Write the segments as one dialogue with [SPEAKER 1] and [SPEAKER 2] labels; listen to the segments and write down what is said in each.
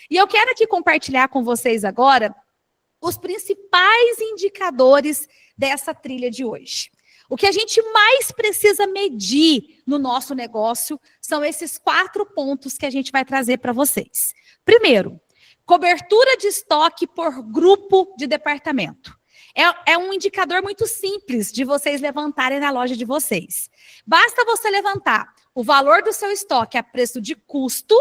[SPEAKER 1] E eu quero aqui compartilhar com vocês agora os principais indicadores dessa trilha de hoje. O que a gente mais precisa medir no nosso negócio são esses 4 pontos que a gente vai trazer para vocês. Primeiro, cobertura de estoque por grupo de departamento. É um indicador muito simples de vocês levantarem na loja de vocês. Basta você levantar o valor do seu estoque a preço de custo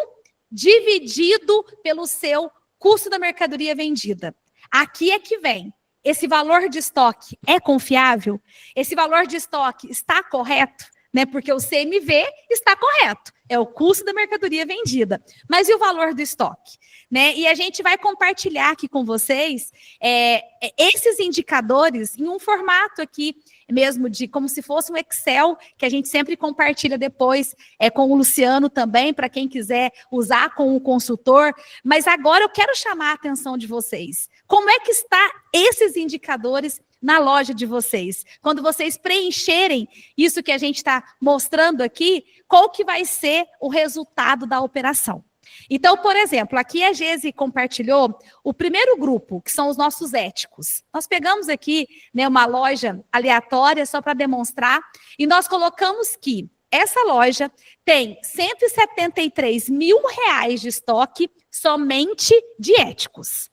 [SPEAKER 1] dividido pelo seu custo da mercadoria vendida. Aqui é que vem. Esse valor de estoque é confiável? Esse valor de estoque está correto? Né? Porque o CMV está correto. É o custo da mercadoria vendida. Mas e o valor do estoque? Né? E a gente vai compartilhar aqui com vocês esses indicadores em um formato aqui mesmo de como se fosse um Excel, que a gente sempre compartilha depois com o Luciano também, para quem quiser usar com o consultor. Mas agora eu quero chamar a atenção de vocês. Como é que está esses indicadores na loja de vocês? Quando vocês preencherem isso que a gente está mostrando aqui, qual que vai ser o resultado da operação? Então, por exemplo, aqui a Gesi compartilhou o primeiro grupo, que são os nossos éticos. Nós pegamos aqui, né, uma loja aleatória só para demonstrar, e nós colocamos que essa loja tem R$173 mil de estoque somente de éticos.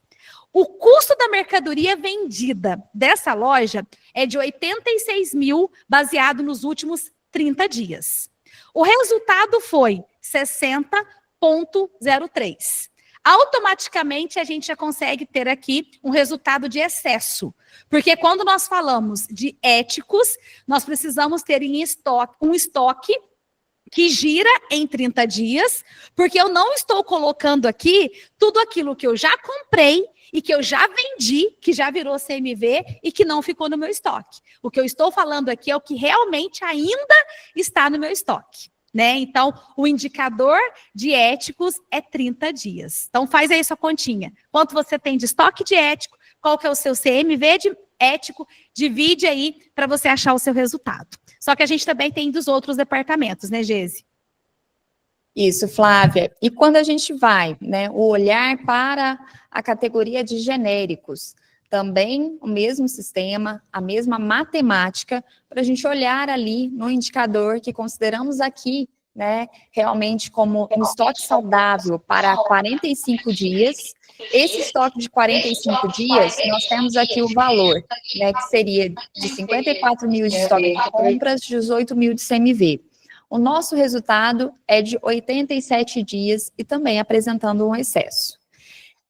[SPEAKER 1] O custo da mercadoria vendida dessa loja é de 86 mil, baseado nos últimos 30 dias. O resultado foi 60,03. Automaticamente, a gente já consegue ter aqui um resultado de excesso. Porque quando nós falamos de éticos, nós precisamos ter em estoque, um estoque que gira em 30 dias, porque eu não estou colocando aqui tudo aquilo que eu já comprei e que eu já vendi, que já virou CMV e que não ficou no meu estoque. O que eu estou falando aqui é o que realmente ainda está no meu estoque. Né? Então, o indicador de éticos é 30 dias. Então, faz aí sua continha. Quanto você tem de estoque de ético, qual que é o seu CMV de ético, divide aí para você achar o seu resultado. Só que a gente também tem dos outros departamentos, né, Gesi?
[SPEAKER 2] Isso, Flávia. E quando a gente vai, né, o olhar para a categoria de genéricos, também o mesmo sistema, a mesma matemática, para a gente olhar ali no indicador que consideramos aqui, né, realmente como um estoque saudável para 45 dias. Esse estoque de 45 dias, nós temos aqui o valor, né, que seria de 54 mil de estoque de compras, 18 mil de CMV. O nosso resultado é de 87 dias e também apresentando um excesso.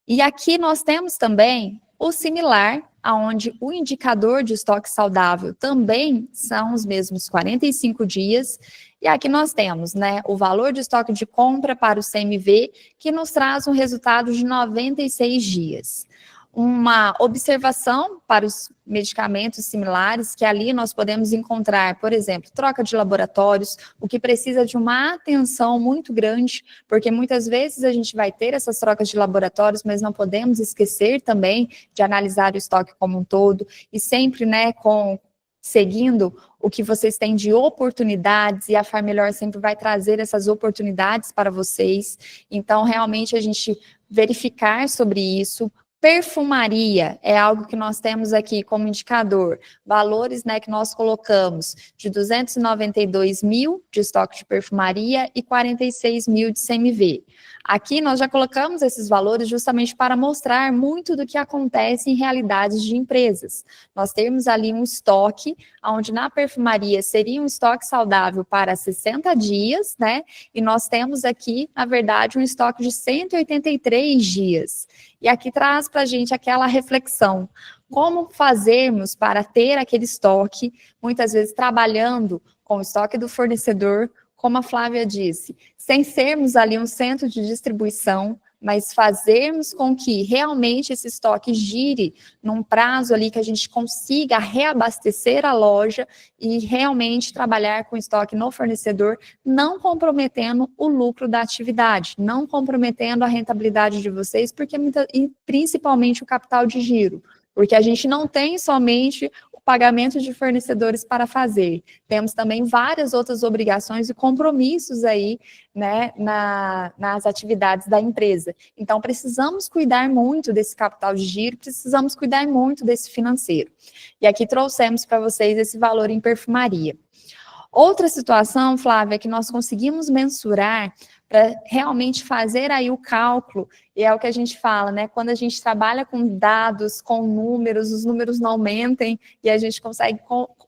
[SPEAKER 2] E aqui nós temos também o similar, onde o indicador de estoque saudável também são os mesmos 45 dias. E aqui nós temos, né, o valor de estoque de compra para o CMV, que nos traz um resultado de 96 dias. Uma observação para os medicamentos similares, que ali nós podemos encontrar, por exemplo, troca de laboratórios, o que precisa de uma atenção muito grande, porque muitas vezes a gente vai ter essas trocas de laboratórios, mas não podemos esquecer também de analisar o estoque como um todo, e sempre, né, seguindo o que vocês têm de oportunidades, e a FarMelhor sempre vai trazer essas oportunidades para vocês. Então, realmente, a gente verificar sobre isso. Perfumaria é algo que nós temos aqui como indicador, valores, né, que nós colocamos de 292 mil de estoque de perfumaria e 46 mil de CMV. Aqui nós já colocamos esses valores justamente para mostrar muito do que acontece em realidades de empresas. Nós temos ali um estoque, onde na perfumaria seria um estoque saudável para 60 dias, né? E nós temos aqui, na verdade, um estoque de 183 dias. E aqui traz para a gente aquela reflexão. Como fazermos para ter aquele estoque, muitas vezes trabalhando com o estoque do fornecedor, como a Flávia disse, sem sermos ali um centro de distribuição, mas fazermos com que realmente esse estoque gire num prazo ali que a gente consiga reabastecer a loja e realmente trabalhar com estoque no fornecedor, não comprometendo o lucro da atividade, não comprometendo a rentabilidade de vocês, porque e principalmente o capital de giro. Porque a gente não tem somente o o pagamento de fornecedores para fazer. Temos também várias outras obrigações e compromissos aí, né, nas atividades da empresa. Então, precisamos cuidar muito desse capital de giro, precisamos cuidar muito desse financeiro. E aqui trouxemos para vocês esse valor em perfumaria. Outra situação, Flávia, é que nós conseguimos mensurar para realmente fazer aí o cálculo, e é o que a gente fala, né? Quando a gente trabalha com dados, com números, os números não mentem, e a gente consegue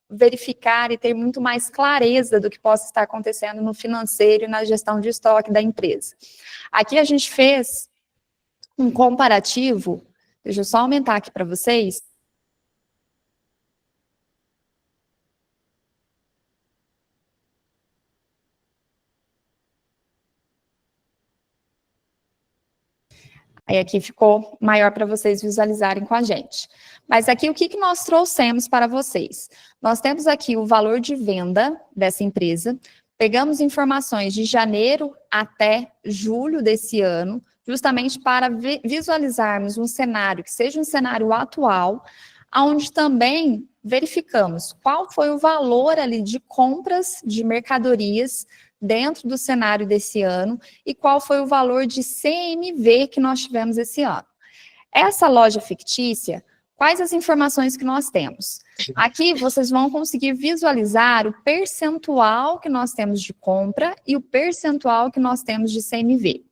[SPEAKER 2] verificar e ter muito mais clareza do que possa estar acontecendo no financeiro e na gestão de estoque da empresa. Aqui a gente fez um comparativo, deixa eu só aumentar aqui para vocês. Aí aqui ficou maior para vocês visualizarem com a gente. Mas aqui o que nós trouxemos para vocês? Nós temos aqui o valor de venda dessa empresa, pegamos informações de janeiro até julho desse ano, justamente para visualizarmos um cenário que seja um cenário atual, onde também verificamos qual foi o valor ali de compras de mercadorias dentro do cenário desse ano e qual foi o valor de CMV que nós tivemos esse ano. Essa loja fictícia, quais as informações que nós temos? Aqui vocês vão conseguir visualizar o percentual que nós temos de compra e o percentual que nós temos de CMV.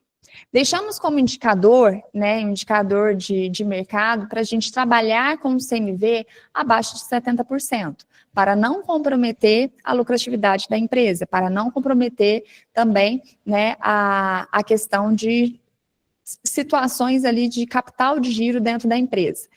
[SPEAKER 2] Deixamos como indicador, né, um indicador de mercado, para a gente trabalhar com o CMV abaixo de 70%, para não comprometer a lucratividade da empresa, para não comprometer também, né, a questão de situações ali de capital de giro dentro da empresa.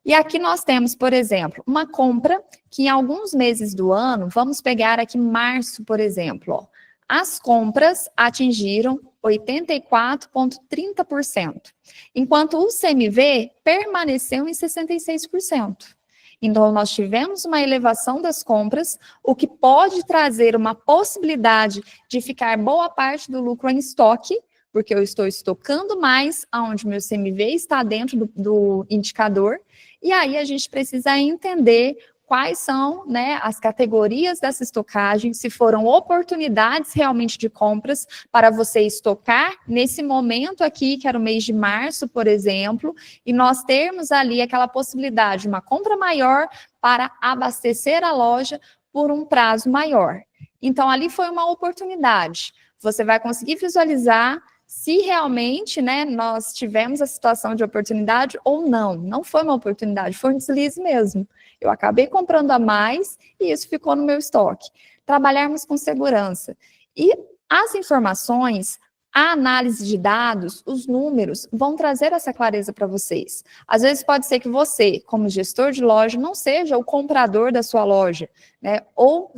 [SPEAKER 2] E aqui nós temos, por exemplo, uma compra que em alguns meses do ano, vamos pegar aqui março, por exemplo, ó, as compras atingiram 84,30%, enquanto o CMV permaneceu em 66%. Então, nós tivemos uma elevação das compras, o que pode trazer uma possibilidade de ficar boa parte do lucro em estoque, porque eu estou estocando mais, onde meu CMV está dentro do indicador, e aí a gente precisa entender quais são, né, as categorias dessa estocagem, se foram oportunidades realmente de compras para você estocar nesse momento aqui, que era o mês de março, por exemplo, e nós termos ali aquela possibilidade de uma compra maior para abastecer a loja por um prazo maior. Então, ali foi uma oportunidade. Você vai conseguir visualizar se realmente, né, nós tivemos a situação de oportunidade ou não. Não foi uma oportunidade, foi um deslize mesmo. Eu acabei comprando a mais e isso ficou no meu estoque. Trabalharmos com segurança. E as informações, a análise de dados, os números, vão trazer essa clareza para vocês. Às vezes pode ser que você, como gestor de loja, não seja o comprador da sua loja, né? Ou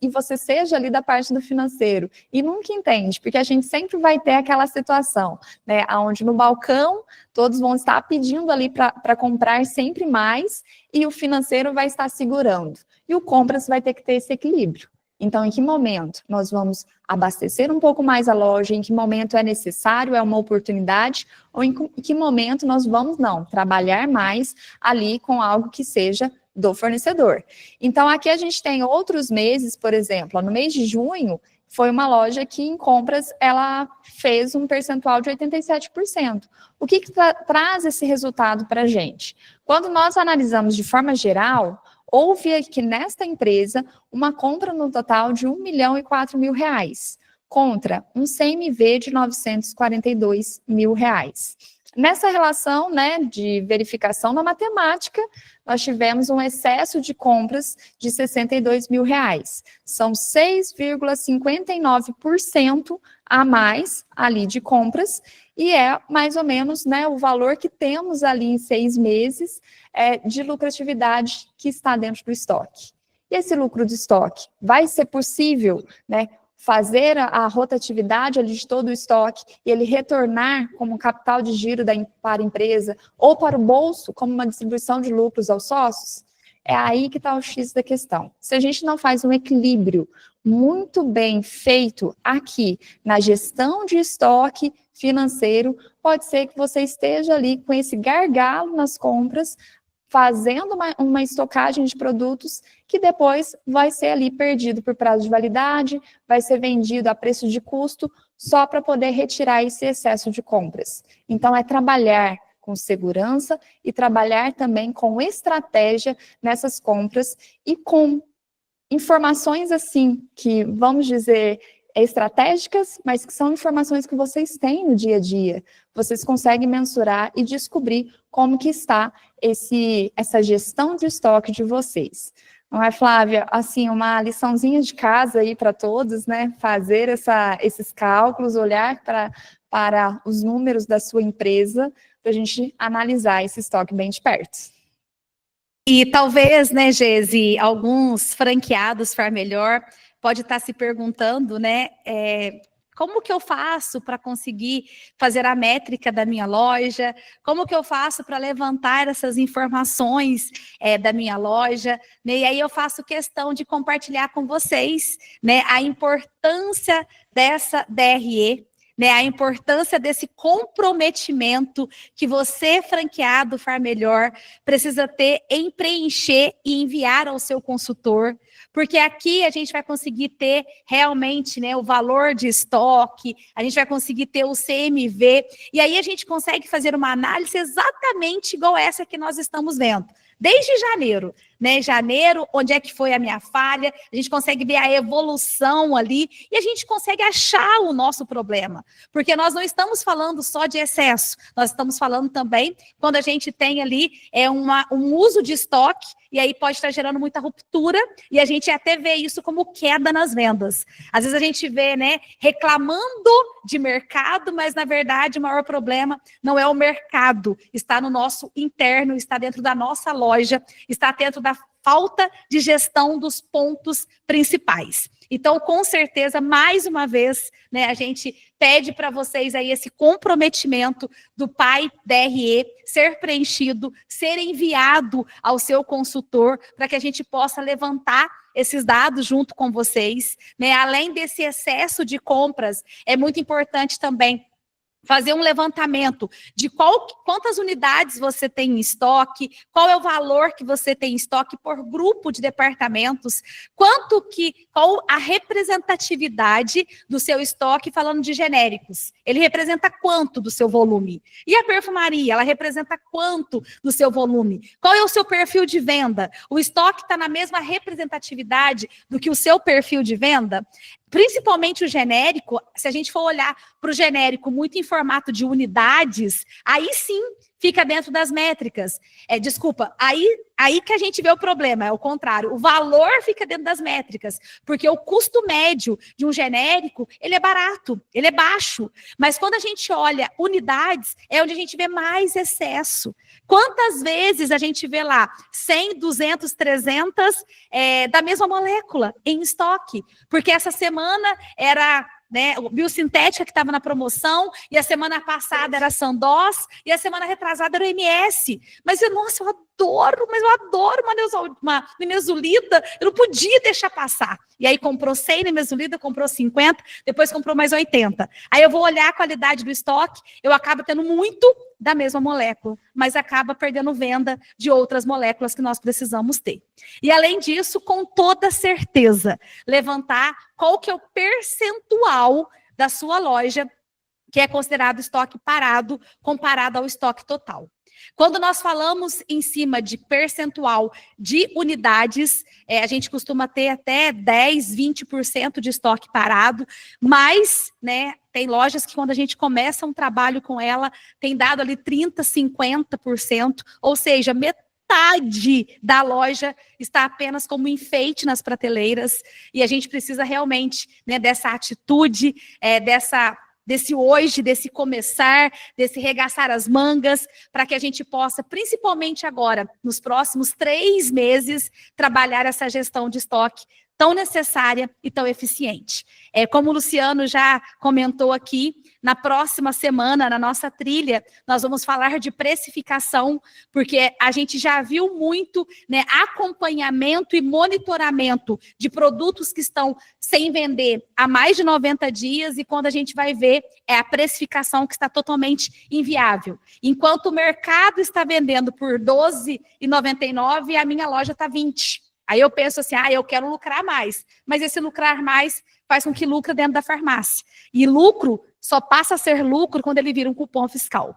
[SPEAKER 2] você seja ali da parte do financeiro e nunca entende, porque a gente sempre vai ter aquela situação, né? Onde no balcão todos vão estar pedindo ali para comprar sempre mais e o financeiro vai estar segurando. E o compras vai ter que ter esse equilíbrio. Então, em que momento nós vamos abastecer um pouco mais a loja, em que momento é necessário, é uma oportunidade, ou em que momento nós vamos, não, trabalhar mais ali com algo que seja do fornecedor. Então, aqui a gente tem outros meses, por exemplo, no mês de junho, foi uma loja que em compras ela fez um percentual de 87%. O que traz esse resultado para a gente? Quando nós analisamos de forma geral, houve aqui nesta empresa uma compra no total de R$1.004.000, contra um CMV de R$942.000. Nessa relação, né, de verificação na matemática, nós tivemos um excesso de compras de R$62.000. São 6,59% a mais ali de compras, e é mais ou menos, né, o valor que temos ali em 6 meses de lucratividade que está dentro do estoque. E esse lucro de estoque vai ser possível, né, fazer a rotatividade ali de todo o estoque e ele retornar como capital de giro para a empresa ou para o bolso como uma distribuição de lucros aos sócios? É aí que está o X da questão. Se a gente não faz um equilíbrio muito bem feito aqui na gestão de estoque financeiro, pode ser que você esteja ali com esse gargalo nas compras, fazendo uma estocagem de produtos que depois vai ser ali perdido por prazo de validade, vai ser vendido a preço de custo, só para poder retirar esse excesso de compras. Então, é trabalhar com segurança e trabalhar também com estratégia nessas compras e com informações assim, que vamos dizer estratégicas, mas que são informações que vocês têm no dia a dia. Vocês conseguem mensurar e descobrir como que está essa gestão de estoque de vocês. Não é, Flávia? Assim, uma liçãozinha de casa aí para todos, né? Fazer esses cálculos, olhar para os números da sua empresa, para a gente analisar esse estoque bem de perto.
[SPEAKER 1] E talvez, né, Gesi, alguns franqueados Far Melhor pode estar se perguntando, né, como que eu faço para conseguir fazer a métrica da minha loja? Como que eu faço para levantar essas informações da minha loja? Né? E aí eu faço questão de compartilhar com vocês, né, a importância dessa DRE, né, a importância desse comprometimento que você, franqueado Far Melhor, precisa ter em preencher e enviar ao seu consultor, porque aqui a gente vai conseguir ter realmente, né, o valor de estoque, a gente vai conseguir ter o CMV, e aí a gente consegue fazer uma análise exatamente igual essa que nós estamos vendo. Desde janeiro, né? Janeiro, onde é que foi a minha falha? A gente consegue ver a evolução ali e a gente consegue achar o nosso problema. Porque nós não estamos falando só de excesso, nós estamos falando também quando a gente tem ali um uso de estoque e aí pode estar gerando muita ruptura e a gente até vê isso como queda nas vendas. Às vezes a gente vê, né, reclamando de mercado, mas na verdade o maior problema não é o mercado, está no nosso interno, está dentro da nossa loja, está dentro da falta de gestão dos pontos principais. Então, com certeza, mais uma vez, né, a gente pede para vocês aí esse comprometimento do PAI DRE ser preenchido, ser enviado ao seu consultor, para que a gente possa levantar esses dados junto com vocês, né? Além desse excesso de compras, é muito importante também fazer um levantamento de quantas unidades você tem em estoque, qual é o valor que você tem em estoque por grupo de departamentos, qual a representatividade do seu estoque, falando de genéricos. Ele representa quanto do seu volume? E a perfumaria, ela representa quanto do seu volume? Qual é o seu perfil de venda? O estoque está na mesma representatividade do que o seu perfil de venda? Principalmente o genérico, se a gente for olhar para o genérico muito em formato de unidades, aí sim fica dentro das métricas. Aí que a gente vê o problema, é o contrário. O valor fica dentro das métricas, porque o custo médio de um genérico, ele é barato, ele é baixo. Mas quando a gente olha unidades, é onde a gente vê mais excesso. Quantas vezes a gente vê lá 100, 200, 300 da mesma molécula em estoque? Porque essa semana era, né, o biosintética que estava na promoção, e a semana passada era a Sandoz, e a semana retrasada era o MS. Mas, nossa, eu adoro uma nimesulida, eu não podia deixar passar. E aí comprou 100 nimesulida, comprou 50, depois comprou mais 80. Aí eu vou olhar a qualidade do estoque, eu acabo tendo muito da mesma molécula, mas acaba perdendo venda de outras moléculas que nós precisamos ter. E além disso, com toda certeza, levantar qual que é o percentual da sua loja que é considerado estoque parado comparado ao estoque total. Quando nós falamos em cima de percentual de unidades, a gente costuma ter até 10, 20% de estoque parado, mas, né, tem lojas que quando a gente começa um trabalho com ela, tem dado ali 30, 50%, ou seja, metade da loja está apenas como enfeite nas prateleiras, e a gente precisa realmente, né, dessa atitude, desse hoje, desse começar, desse regaçar as mangas, para que a gente possa, principalmente agora, nos próximos 3 meses, trabalhar essa gestão de estoque tão necessária e tão eficiente. Como o Luciano já comentou aqui, na próxima semana, na nossa trilha, nós vamos falar de precificação, porque a gente já viu muito, né, acompanhamento e monitoramento de produtos que estão sem vender há mais de 90 dias, e quando a gente vai ver, é a precificação que está totalmente inviável. Enquanto o mercado está vendendo por R$ 12,99, a minha loja está 20. Aí eu penso assim, eu quero lucrar mais. Mas esse lucrar mais faz com que lucre dentro da farmácia. E lucro só passa a ser lucro quando ele vira um cupom fiscal.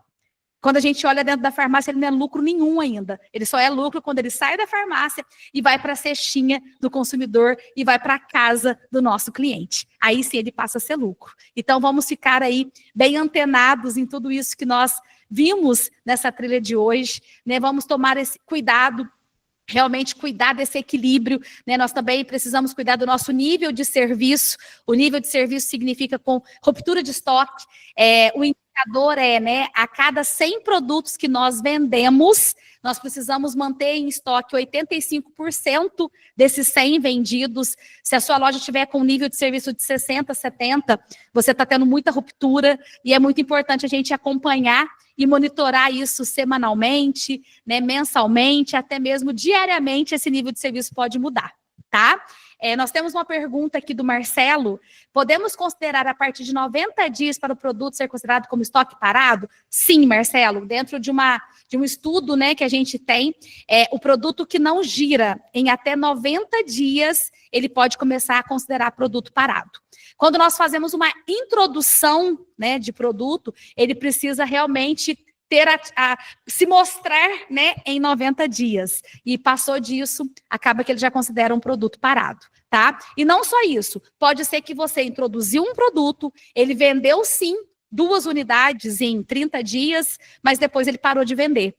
[SPEAKER 1] Quando a gente olha dentro da farmácia, ele não é lucro nenhum ainda. Ele só é lucro quando ele sai da farmácia e vai para a cestinha do consumidor e vai para a casa do nosso cliente. Aí sim ele passa a ser lucro. Então vamos ficar aí bem antenados em tudo isso que nós vimos nessa trilha de hoje, né? Vamos tomar esse cuidado, realmente cuidar desse equilíbrio, né? Nós também precisamos cuidar do nosso nível de serviço. O nível de serviço significa com ruptura de estoque. O indicador né, a cada 100 produtos que nós vendemos, nós precisamos manter em estoque 85% desses 100 vendidos. Se a sua loja tiver com um nível de serviço de 60, 70, você está tendo muita ruptura, e é muito importante a gente acompanhar e monitorar isso semanalmente, né, mensalmente, até mesmo diariamente. Esse nível de serviço pode mudar, tá? Nós temos uma pergunta aqui do Marcelo. Podemos considerar a partir de 90 dias para o produto ser considerado como estoque parado? Sim, Marcelo. Dentro de um estudo, né, que a gente tem, o produto que não gira em até 90 dias, ele pode começar a considerar produto parado. Quando nós fazemos uma introdução, né, de produto, ele precisa realmente ter se mostrar, né, em 90 dias. E passou disso, acaba que ele já considera um produto parado, tá? E não só isso, pode ser que você introduziu um produto, ele vendeu sim 2 unidades em 30 dias, mas depois ele parou de vender.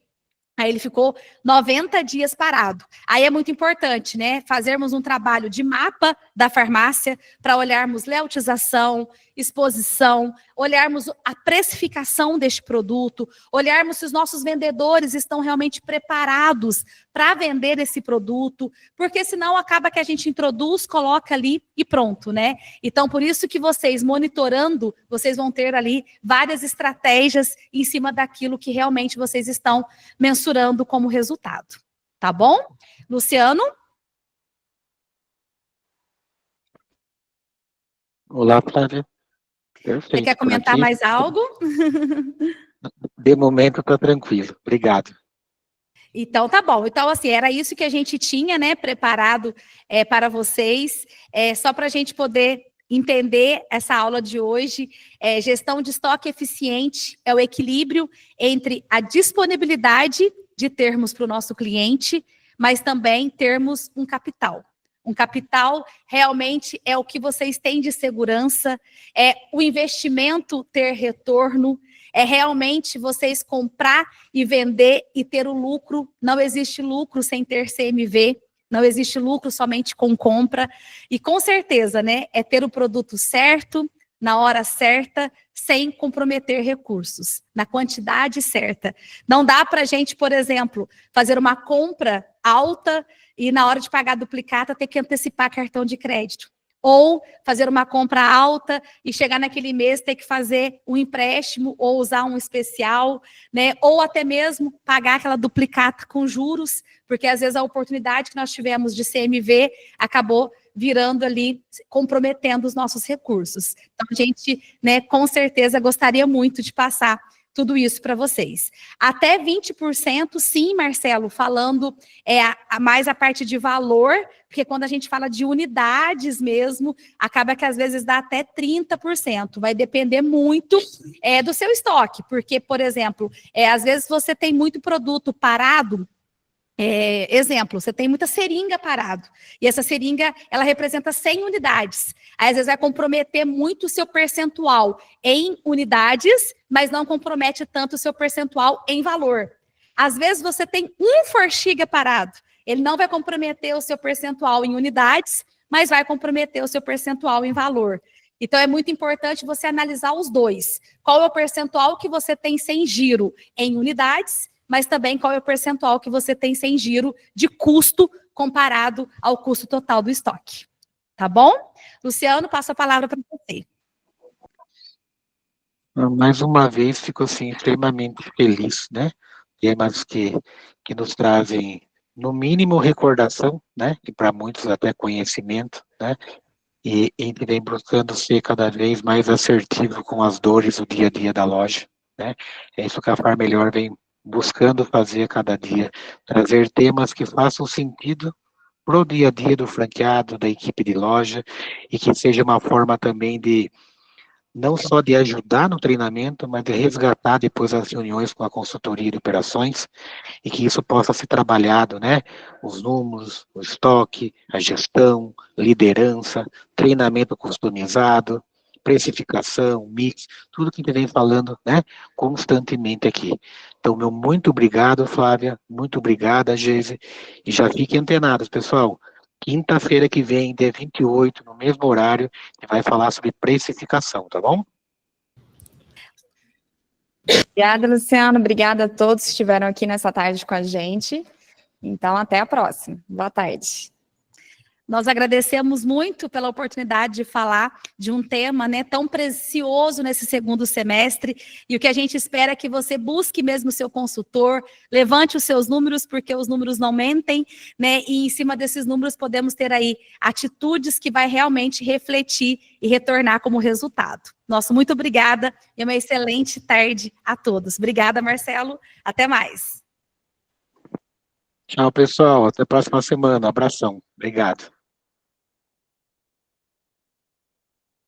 [SPEAKER 1] Aí ele ficou 90 dias parado. Aí é muito importante, né, fazermos um trabalho de mapa da farmácia para olharmos leutização, exposição, olharmos a precificação deste produto, olharmos se os nossos vendedores estão realmente preparados para vender esse produto, porque senão acaba que a gente introduz, coloca ali e pronto, né? Então, por isso que vocês, monitorando, vocês vão ter ali várias estratégias em cima daquilo que realmente vocês estão mensurando como resultado. Tá bom? Luciano?
[SPEAKER 3] Olá, Flávia.
[SPEAKER 1] Você quer
[SPEAKER 3] Perfeito. Por
[SPEAKER 1] comentar
[SPEAKER 3] aqui,
[SPEAKER 1] mais algo?
[SPEAKER 3] de momento, estou tranquilo. Obrigado.
[SPEAKER 1] Então, tá bom. Então, assim, era isso que a gente tinha, né, preparado para vocês, só para a gente poder entender essa aula de hoje. Gestão de estoque eficiente é o equilíbrio entre a disponibilidade de termos para o nosso cliente, mas também termos um capital. Um capital realmente é o que vocês têm de segurança, é o investimento ter retorno, é realmente vocês comprar e vender e ter o lucro. Não existe lucro sem ter CMV, não existe lucro somente com compra. E com certeza, né, é ter o produto certo, na hora certa, sem comprometer recursos, na quantidade certa. Não dá para a gente, por exemplo, fazer uma compra alta e na hora de pagar a duplicata ter que antecipar cartão de crédito. Ou fazer uma compra alta e chegar naquele mês ter que fazer um empréstimo ou usar um especial, né? Ou até mesmo pagar aquela duplicata com juros, porque às vezes a oportunidade que nós tivemos de CMV acabou virando ali, comprometendo os nossos recursos. Então, a gente, né, com certeza gostaria muito de passar tudo isso para vocês. Até 20%, sim, Marcelo, falando mais a parte de valor, porque quando a gente fala de unidades mesmo, acaba que às vezes dá até 30%. Vai depender muito do seu estoque, porque, por exemplo, às vezes você tem muito produto parado. Exemplo, você tem muita seringa parado, e essa seringa, ela representa 100 unidades. Aí, às vezes, vai comprometer muito o seu percentual em unidades, mas não compromete tanto o seu percentual em valor. Às vezes, você tem um Forxiga parado, ele não vai comprometer o seu percentual em unidades, mas vai comprometer o seu percentual em valor. Então, é muito importante você analisar os dois. Qual é o percentual que você tem sem giro em unidades, mas também qual é o percentual que você tem sem giro de custo comparado ao custo total do estoque. tá bom? Luciano, passo a palavra para você.
[SPEAKER 3] Mais uma vez, fico assim, extremamente feliz, né? Temas que nos trazem, no mínimo, recordação, né? E para muitos até conhecimento, né? E a gente vem buscando ser cada vez mais assertivo com as dores do dia a dia da loja, né? É isso que a Far Melhor vem buscando fazer a cada dia, trazer temas que façam sentido para o dia a dia do franqueado, da equipe de loja, e que seja uma forma também de não só de ajudar no treinamento, mas de resgatar depois as reuniões com a consultoria de operações e que isso possa ser trabalhado, né? Os números, o estoque, a gestão, liderança, treinamento customizado, precificação, mix, tudo que a gente vem falando, né? Constantemente aqui. Então, meu muito obrigado, Flávia, muito obrigada, Geise, e já fiquem antenados, pessoal. Quinta-feira que vem, dia 28, no mesmo horário, a gente vai falar sobre precificação, tá bom?
[SPEAKER 2] Obrigada, Luciano. Obrigada a todos que estiveram aqui nessa tarde com a gente. Então, até a próxima. Boa tarde.
[SPEAKER 1] Nós agradecemos muito pela oportunidade de falar de um tema, né, tão precioso nesse segundo semestre, e o que a gente espera é que você busque mesmo o seu consultor, levante os seus números, porque os números não mentem, né, e em cima desses números podemos ter aí atitudes que vai realmente refletir e retornar como resultado. Nosso muito obrigada e uma excelente tarde a todos. Obrigada, Marcelo. Até mais.
[SPEAKER 3] Tchau, pessoal. Até a próxima semana. Abração. Obrigado.